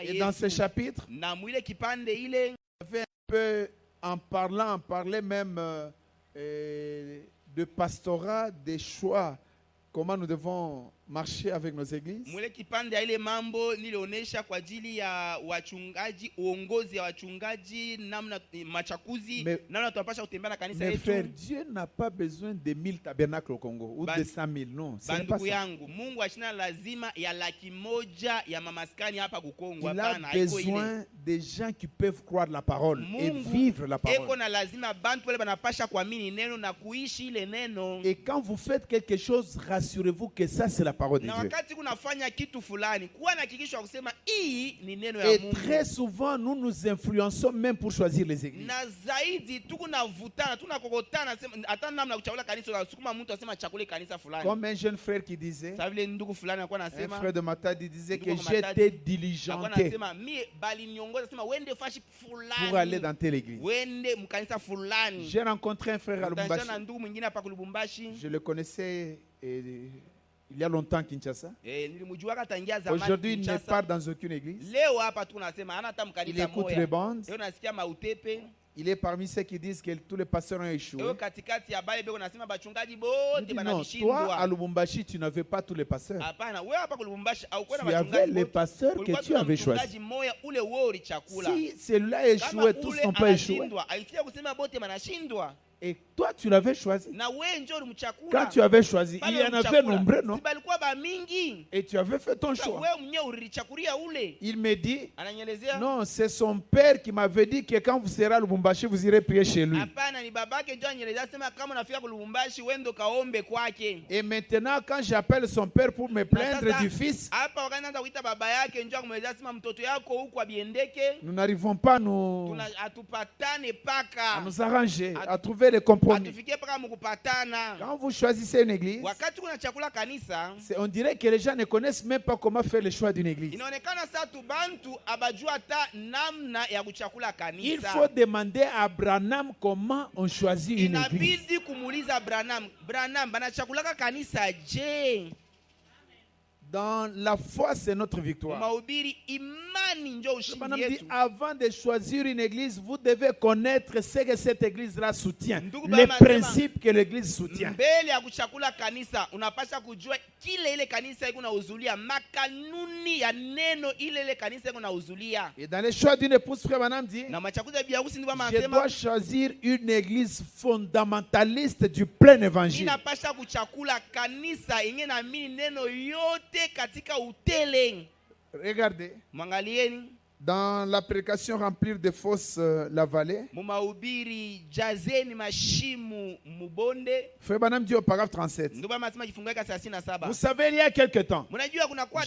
Et dans ce chapitre, on parlait même de pastorat, des choix, comment nous devons marcher avec nos églises. Mais frère, Dieu n'a pas besoin de 1000 tabernacles au Congo ou de 100 000, non. Ce n'est pas ça. Il a besoin des gens qui peuvent croire la parole et vivre la parole. Et quand vous faites quelque chose, rassurez-vous que ça c'est la parole de Dieu. Et très souvent, nous nous influençons même pour choisir les églises. Comme un jeune frère qui disait, un frère de Matadi disait que j'étais diligenté pour aller dans telle église. J'ai rencontré un frère à Lubumbashi. Je le connaissais il y a longtemps à Kinshasa. Aujourd'hui, il ne part dans aucune église. Il écoute les bandes. Il est parmi ceux qui disent que tous les pasteurs ont échoué. Il dit non, toi à Lubumbashi, tu n'avais pas tous les pasteurs. Tu avais les pasteurs que tu avais choisis. Si celui-là a échoué, tous n'ont pas échoué. Et toi, tu l'avais choisi. Quand tu avais choisi, il y en avait nombreux, non? Et tu avais fait ton choix. Il me dit, non, c'est son père qui m'avait dit que quand vous serez à Lubumbashi, vous irez prier chez lui. Et maintenant, quand j'appelle son père pour me plaindre du fils, nous n'arrivons pas à nous arranger, à trouver les compromis. Quand vous choisissez une église, on dirait que les gens ne connaissent même pas comment faire le choix d'une église. Il faut demander à Branham comment on choisit une église. Dans la foi, c'est notre victoire. Avant de choisir une église, vous devez connaître ce que cette église-là soutient, les principes que l'église soutient. Et dans les choix d'une épouse, frère Branham dit, je dois choisir une église fondamentaliste du plein évangile. Regardez. Dans la prédication remplir de fausses la vallée, Frère Branham dit au paragraphe 37, vous savez, il y a quelque temps,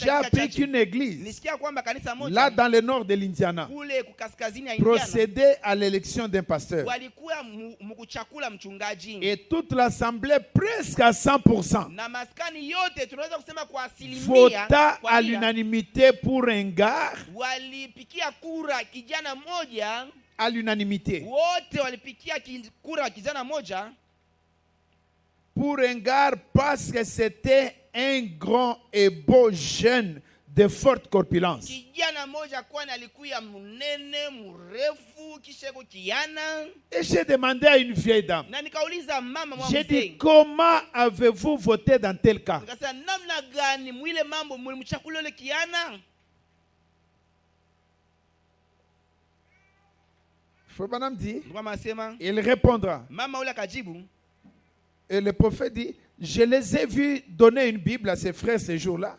j'ai appris qu'une église, là dans le nord de l'Indiana, procédait à l'élection d'un pasteur. Et toute l'assemblée, presque à 100%, vota à l'unanimité pour un gars. À l'unanimité pour un gars parce que c'était un grand et beau jeune de forte corpulence. Et j'ai demandé à une vieille dame, j'ai dit, comment avez-vous voté dans tel cas? Frère Branham dit, il répondra. Et le prophète dit, je les ai vus donner une Bible à ses frères ces jours-là.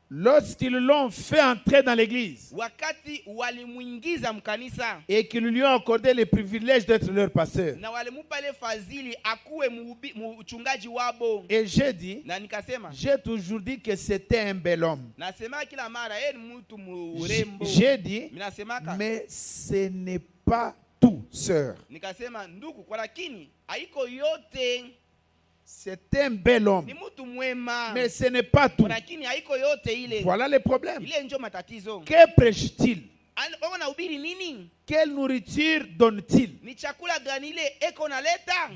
Lorsqu'ils l'ont fait entrer dans l'église et qu'ils lui ont accordé le privilège d'être leur pasteur. Et j'ai dit, j'ai toujours dit que c'était un bel homme. J'ai dit, mais ce n'est pas tout, sœur. C'est un bel homme, mais ce n'est pas tout. Voilà le problème. Que prêche-t-il? Quelle nourriture donne-t-il?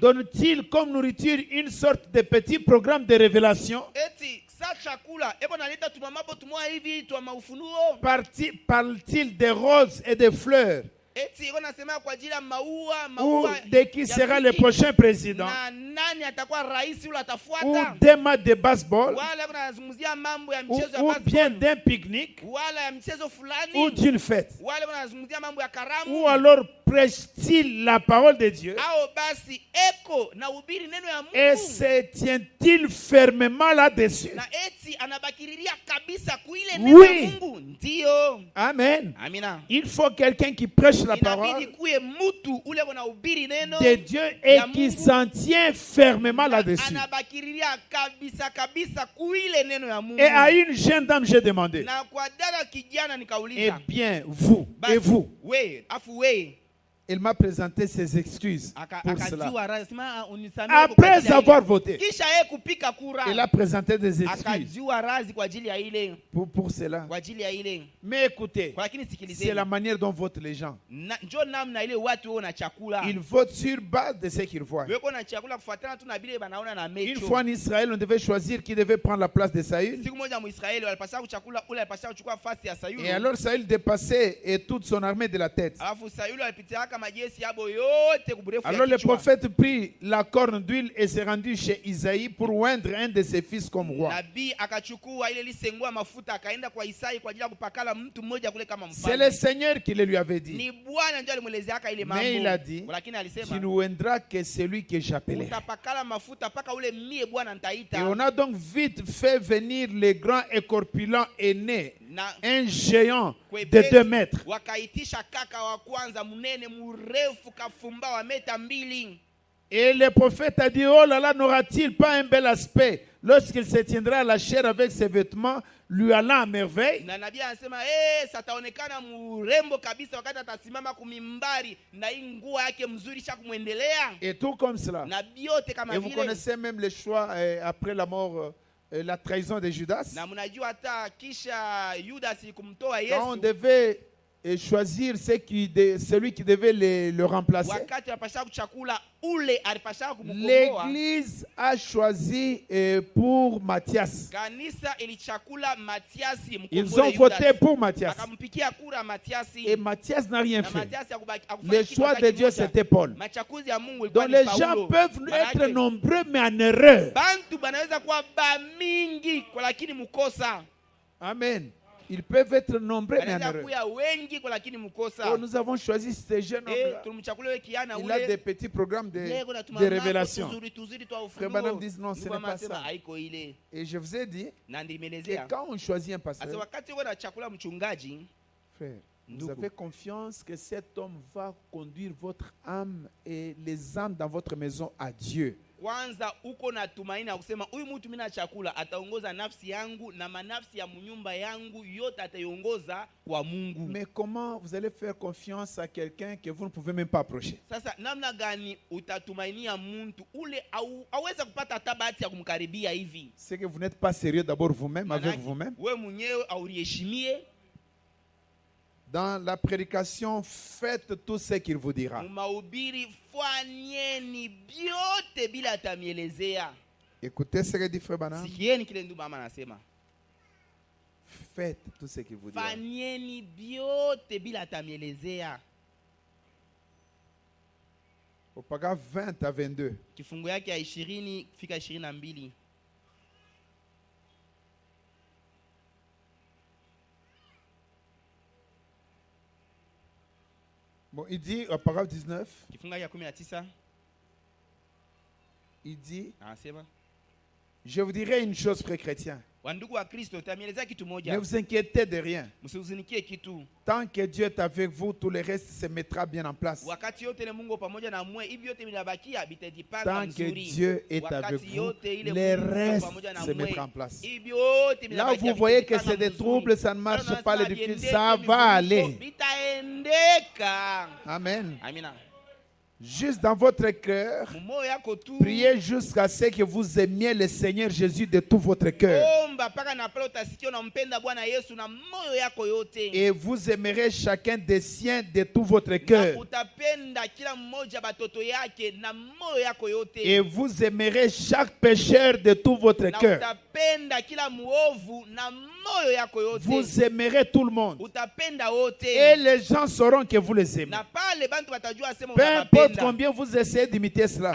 Donne-t-il comme nourriture une sorte de petit programme de révélation? Parle-t-il des roses et des fleurs? Ou de qui sera le prochain président? Ou des matchs de baseball? Ou bien d'un pique-nique? Ou d'une fête? Ou alors prêche-t-il la parole de Dieu? Et se tient-il fermement là-dessus? Oui. Amen. Il faut quelqu'un qui prêche la parole de Dieu et qui s'en tient fermement là-dessus. Et à une jeune dame, j'ai demandé, eh bien, vous, et vous? Il m'a présenté ses excuses pour cela. Après avoir voté, il a présenté des excuses pour cela. Mais écoutez, c'est la manière dont votent les gens. Ils votent sur base de ce qu'ils voient. Une fois en Israël, on devait choisir qui devait prendre la place de Saül. Et alors Saül dépassait toute son armée de la tête. Alors le prophète prit la corne d'huile et s'est rendu chez Isaïe pour oindre un de ses fils comme roi. C'est le Seigneur qui le lui avait dit. Mais il a dit, tu ne oindras que celui que j'appelais. Et on a donc vite fait venir le grand et corpulent aîné, un géant de 2 mètres. Et le prophète a dit, oh là là, n'aura-t-il pas un bel aspect lorsqu'il se tiendra à la chair avec ses vêtements lui allant à merveille? Et tout comme cela. Et vous connaissez même le choix après la mort, la trahison de Judas. Quand on devait choisir celui qui devait le remplacer, l'Église a choisi pour Matthias. Ils ont voté pour Matthias. Et Matthias n'a rien fait. Le choix de Dieu, c'était Paul. Donc les gens peuvent être nombreux mais en erreur. Amen. Ils peuvent être nombreux mais en erreur. Oh, nous avons choisi ces jeunes hommes-là. Il a des petits programmes de révélation. Frère Branham dit non, ce n'est pas ça. Et je vous ai dit que quand on choisit un pasteur, frère, vous avez confiance que cet homme va conduire votre âme et les âmes dans votre maison à Dieu. Kwanza uko na tumaini ya kusema huyu mtu mimi na chakula ataongoza nafsi yangu na manafsi ya mnyumba yangu yote ataiongoza kwa Mungu. Mais comment vous allez faire confiance à quelqu'un que vous ne pouvez même pas approcher? Sasa namna gani utatumainia mtu ule aweza kupata tabati ya kumkaribia hivi? C'est que vous n'êtes pas sérieux d'abord vous-même avec vous-même. Wewe mwenyewe auriheshimie. Dans la prédication, faites tout ce qu'il vous dira. Écoutez ce que dit Frère Branham. Faites tout ce qu'il vous dira. Au paragraphe 20 à 22. Bon, il dit au paragraphe 19, il dit, je vous dirai une chose, frère chrétien. Ne vous inquiétez de rien. Tant que Dieu est avec vous, tout le reste se mettra bien en place. Tant que Dieu est avec vous, le reste se mettra en place. Là où vous voyez que c'est des troubles, ça ne marche pas, ça va aller. Amen. Juste dans votre cœur, priez jusqu'à ce que vous aimiez le Seigneur Jésus de tout votre cœur. Et vous aimerez chacun des siens de tout votre cœur. Et vous aimerez chaque pécheur de tout votre cœur. Vous aimerez tout le monde. Et les gens sauront que vous les aimez. Peu importe combien vous essayez d'imiter cela,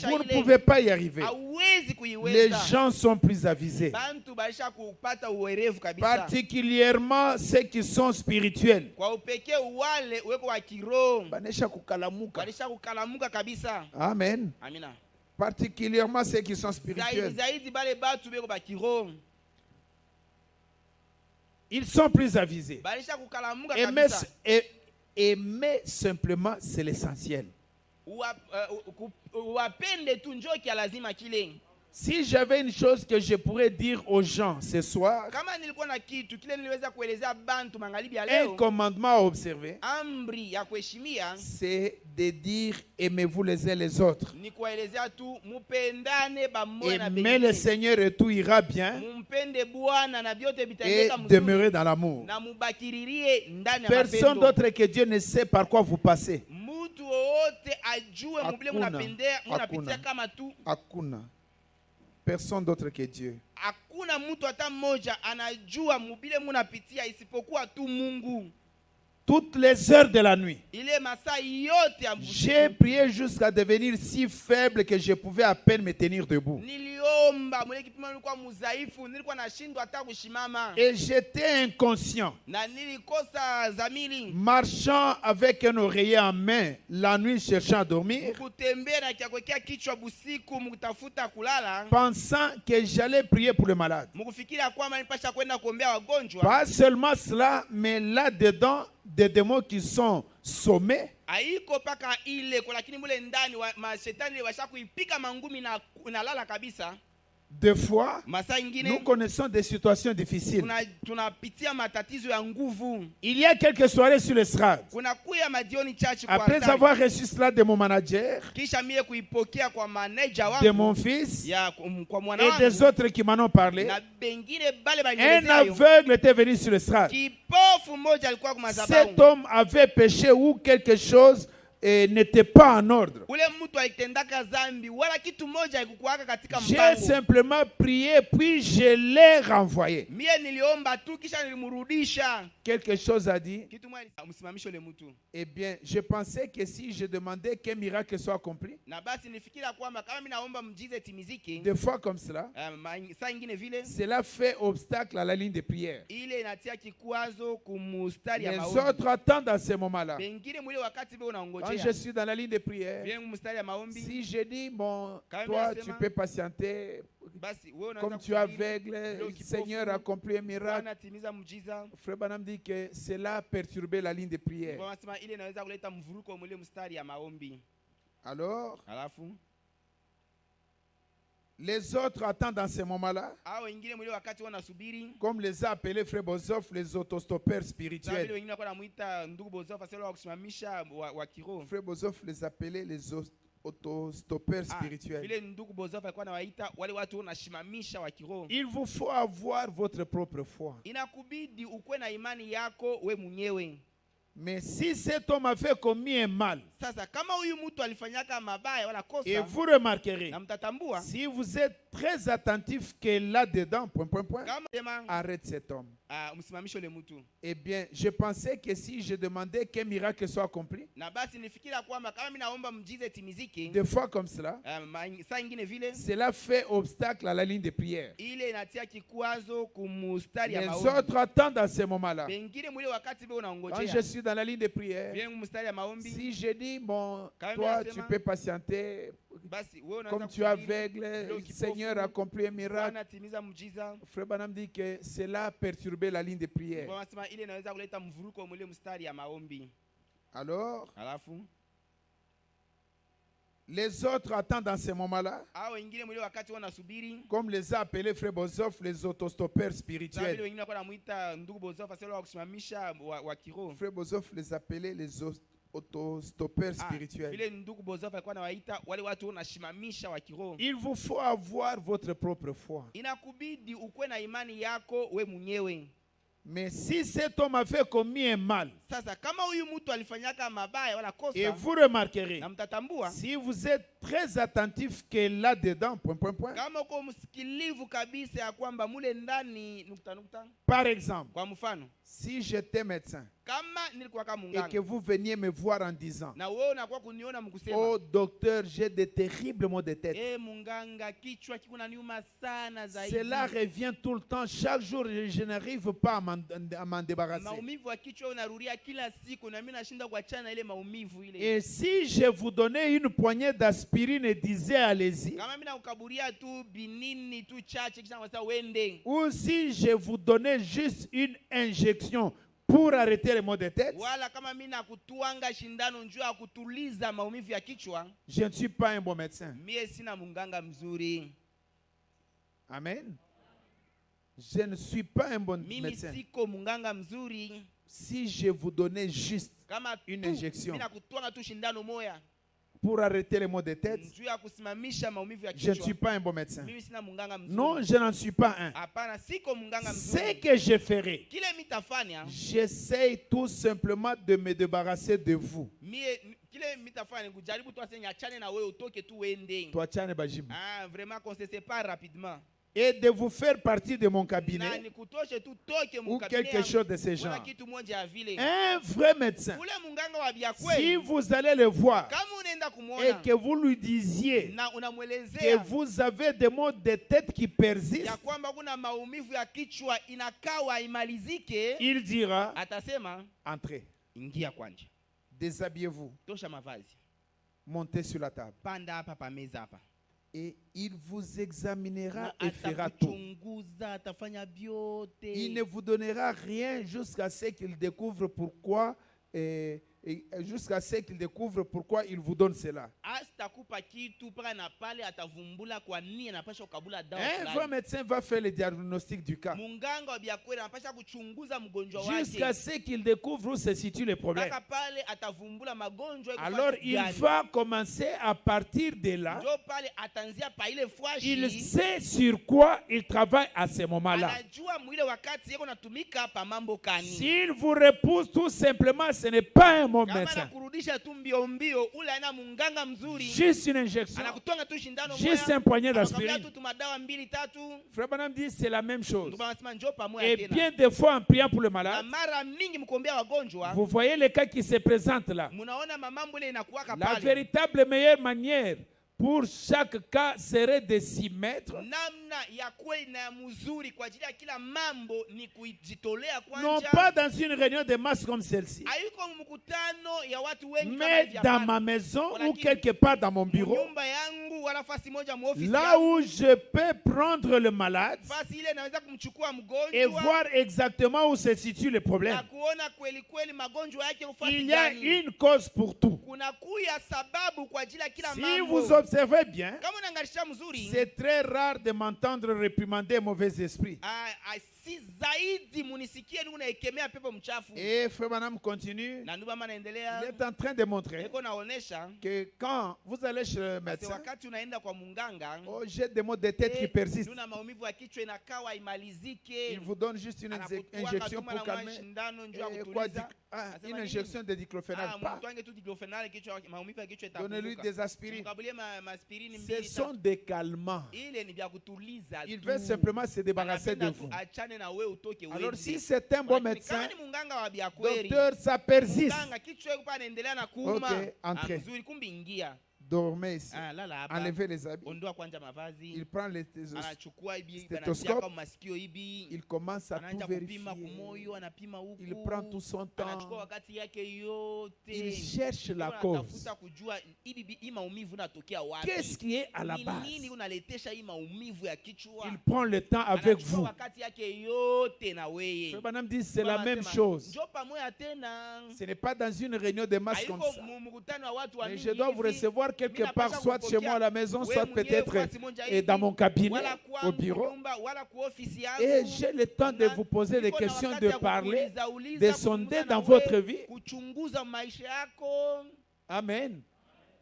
vous ne pouvez pas y arriver. Les gens sont plus avisés. Particulièrement ceux qui sont spirituels. Amen. Particulièrement ceux qui sont spirituels. Ils sont plus avisés. Aimer simplement, c'est l'essentiel. Si j'avais une chose que je pourrais dire aux gens ce soir, un commandement à observer, c'est de dire aimez-vous les uns les autres. Aimez le Seigneur et tout ira bien. Et demeurez dans l'amour. Personne d'autre que Dieu ne sait par quoi vous passez. Hakuna. Personne d'autre que Dieu. Toutes les heures de la nuit, j'ai prié jusqu'à devenir si faible que je pouvais à peine me tenir debout. Et j'étais inconscient, marchant avec un oreiller en main la nuit cherchant à dormir, pensant que j'allais prier pour le malade. Pas seulement cela, mais là-dedans, des démons qui sont sommés. Des fois, nous connaissons des situations difficiles. Il y a quelques soirées sur l'estrade. Après avoir reçu cela de mon manager, de mon fils et des autres qui m'en ont parlé, un aveugle était venu sur l'estrade. Cet homme avait péché ou quelque chose n'était pas en ordre. J'ai simplement prié puis je l'ai renvoyé. Quelque chose a dit. Eh bien, je pensais que si je demandais qu'un miracle soit accompli, des fois comme cela, cela fait obstacle à la ligne de prière. Les autres attendent à ce moment-là. Quand je suis dans la ligne de prière, si je dis, bon, toi, tu peux patienter, comme tu es aveugle, le Seigneur a accompli un miracle. Frère Branham dit que cela a perturbé la ligne de prière. Alors, les autres attendent dans ce moment-là, comme les a appelés Frère Bozoff, les autostoppeurs spirituels. Frère Bozoff les appelait les autostoppeurs spirituels. Il vous faut avoir votre propre foi. Mais si cet homme avait commis un mal, et vous remarquerez, si vous êtes très attentif que là-dedans, arrête cet homme. Eh bien, je pensais que si je demandais qu'un miracle soit accompli, des fois comme cela, cela fait obstacle à la ligne de prière. Les autres attendent à ce moment-là. Quand je suis dans la ligne de prière, si je dis, bon, toi, tu peux patienter, comme tu es aveugle, le Seigneur a accompli un miracle. Frère Branham dit que cela a perturbé la ligne de prière. Alors, les autres attendent dans ce moment-là, comme les a appelés Frère Bozoff, les autostoppeurs spirituels. Frère Bozoff les appelait les auto-stoppeurs spirituels. Il vous faut avoir votre propre foi. Mais si cet homme a fait commis un mal, et vous remarquerez, si vous êtes très attentif que là-dedans, par exemple, si j'étais médecin et que vous veniez me voir en disant, oh docteur, j'ai de terribles maux de tête, cela revient tout le temps, chaque jour je n'arrive pas à m'en débarrasser. Et si je vous donnais une poignée d'aspirine et disais allez-y, ou si je vous donnais juste une injection pour arrêter les maux de tête, je ne suis pas un bon médecin. Amen. Je ne suis pas un bon médecin. Si je vous donnais juste une injection pour arrêter les maux de tête, je ne suis pas un bon médecin. Non, je n'en suis pas un. Ce que je ferai, j'essaie tout simplement de me débarrasser de vous. Vraiment qu'on se sépare rapidement. Et de vous faire partie de mon cabinet ou quelque chose de ce genre. Un vrai médecin, si vous allez le voir et que vous lui disiez que vous avez des maux de tête qui persistent, il dira, entrez, déshabillez-vous, montez sur la table. Et il vous examinera et fera tout. Il ne vous donnera rien jusqu'à ce qu'il découvre pourquoi jusqu'à ce qu'il découvre pourquoi il vous donne cela. Un vrai médecin va faire le diagnostic du cas jusqu'à ce qu'il découvre où se situe le problème. Alors il va commencer à partir de là. Il sait sur quoi il travaille à ce moment-là. S'il vous repousse tout simplement, ce n'est pas un bon médecin. Juste une injection, juste un poignet d'aspirine. Frère Branham dit c'est la même chose. Et bien des fois en priant pour le malade, vous voyez les cas qui se présentent là. La véritable meilleure manière pour chaque cas serait de s'y mettre. Non pas dans une réunion de masse comme celle-ci, mais dans ma maison ou quelque part dans mon bureau, là où je peux prendre le malade et voir exactement où se situe le problème. Il y a une cause pour tout. Si vous observez bien, c'est très rare de m'entendre réprimander un mauvais esprit. Et Frère Branham continue. Il est en train de montrer que quand vous allez chez le médecin, oh, j'ai des maux de tête qui persistent. Il vous donne juste une injection pour calmer. Une injection de diclofénac. Donnez-lui des aspirines. Ce sont des calmants. Il veut simplement se débarrasser de vous. Alors si c'est un bon médecin, docteur, ça persiste. Ok, entrez. Dormez ici. Enlevez les habits. Il prend les stéthoscopes. Il commence à tout vérifier. Il prend tout son temps. Il cherche la cause. Qu'est-ce qui est à la base? Il prend le temps avec vous. Frère Branham dit c'est la même chose. Ce n'est pas dans une réunion de masse comme ça. Mais je dois vous recevoir quelque part, soit chez moi à la maison, soit peut-être dans mon cabinet, au bureau. Et j'ai le temps de vous poser des questions, de parler, de sonder dans votre vie. Amen.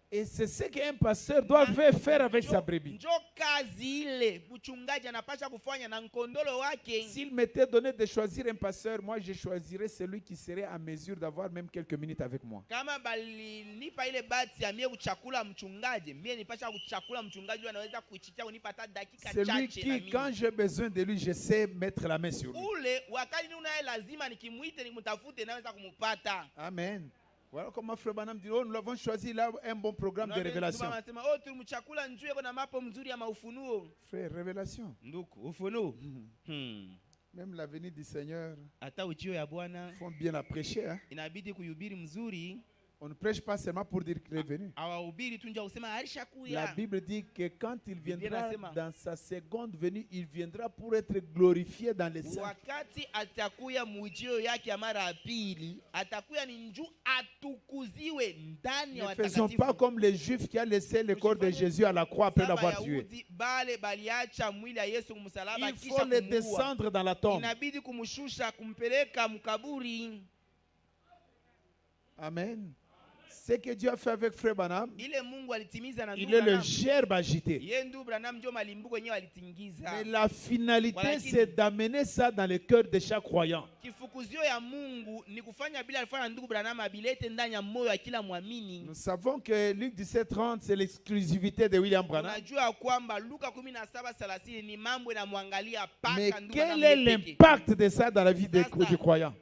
Et c'est ce qu'un pasteur doit faire avec sa brebis. S'il m'était donné de choisir un pasteur, moi je choisirais celui qui serait à mesure d'avoir même quelques minutes avec moi. Celui qui, quand j'ai besoin de lui, je sais mettre la main sur lui. Amen. Voilà comment Frère Branham dit, nous avons choisi là un bon programme de révélation. Frère, révélation. Même la venue du Seigneur, font bien à prêcher. Hein? On ne prêche pas seulement pour dire qu'il est venu. La Bible dit que quand il viendra dans sa seconde venue, il viendra pour être glorifié dans les saints. Ne faisons pas comme les Juifs qui ont laissé le corps de Jésus à la croix après l'avoir tué. Il faut le descendre dans la tombe. Amen. Ce que Dieu a fait avec Frère Branham, il est le gerbe agité. Mais la finalité, c'est d'amener ça dans le cœur de chaque croyant. Nous savons que Luc 17:30, c'est l'exclusivité de William Branham. Mais quel est l'impact de ça dans la vie du croyant?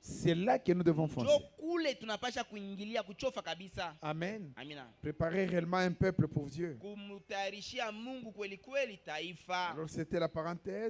C'est là que nous devons foncer. Amen. Préparer réellement un peuple pour Dieu. Alors c'était la parenthèse.